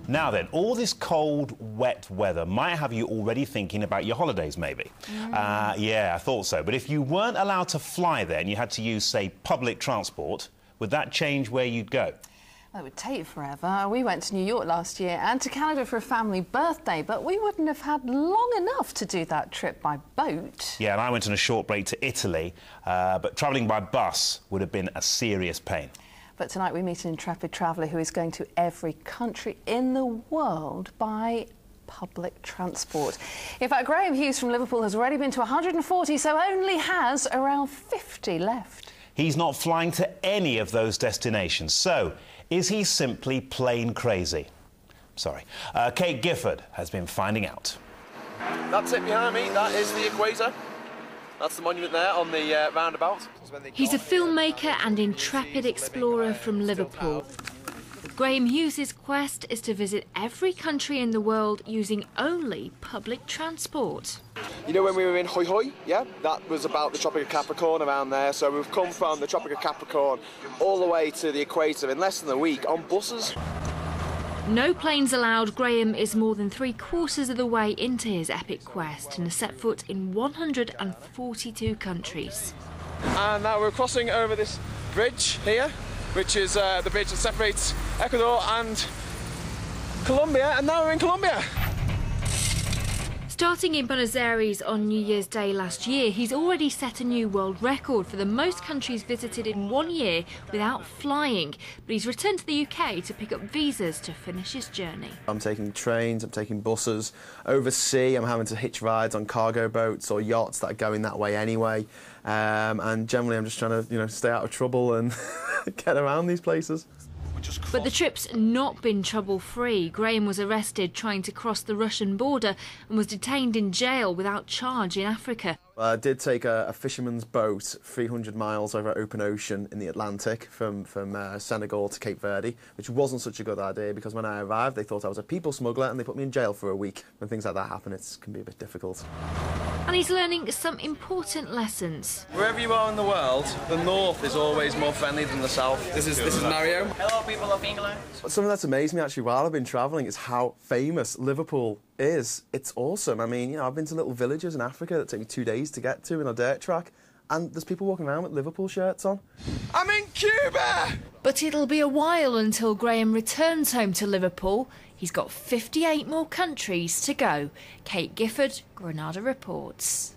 Now then, all this cold, wet weather might have you already thinking about your holidays, maybe. Yeah, I thought so. But if you weren't allowed to fly there and you had to use, say, public transport, would that change where you'd go? Well, it would take forever. We went to New York last year and to Canada for a family birthday, but we wouldn't have had long enough to do that trip by boat. Yeah, and I went on a short break to Italy, but travelling by bus would have been a serious pain. But tonight we meet an intrepid traveller who is going to every country in the world by public transport. In fact, Graham Hughes from Liverpool has already been to 140, so only has around 50 left. He's not flying to any of those destinations, so is he simply plain crazy? Sorry. Kate Gifford has been finding out. That's it behind me, that is the equator. That's the monument there on the roundabout. He's a filmmaker and intrepid explorer from Liverpool. Graham Hughes' quest is to visit every country in the world using only public transport. You know when we were in Hoi Hoi? Yeah, that was about the Tropic of Capricorn around there. So we've come from the Tropic of Capricorn all the way to the equator in less than a week on buses. No planes allowed. Graham is more than 3/4 of the way into his epic quest and has set foot in 142 countries. And now we're crossing over this bridge here, which is the bridge that separates Ecuador and Colombia, and now we're in Colombia. Starting in Buenos Aires on New Year's Day last year, he's already set a new world record for the most countries visited in 1 year without flying. But he's returned to the UK to pick up visas to finish his journey. I'm taking trains, I'm taking buses. Overseas, I'm having to hitch rides on cargo boats or yachts that are going that way anyway. And generally, I'm just trying to, stay out of trouble and get around these places. But the trip's not been trouble-free. Graham was arrested trying to cross the Russian border and was detained in jail without charge in Africa. I did take a fisherman's boat 300 miles over open ocean in the Atlantic from Senegal to Cape Verde, which wasn't such a good idea because when I arrived they thought I was a people smuggler and they put me in jail for a week. When things like that happen, it can be a bit difficult. And he's learning some important lessons. Wherever you are in the world, the north is always more friendly than the south. This is Mario. Hello, people of England. Something that's amazed me actually while I've been travelling is how famous Liverpool is. It's awesome. I mean, I've been to little villages in Africa that take me 2 days to get to in a dirt track, and there's people walking around with Liverpool shirts on. I'm in Cuba! But it'll be a while until Graham returns home to Liverpool. He's got 58 more countries to go. Kate Gifford, Granada reports.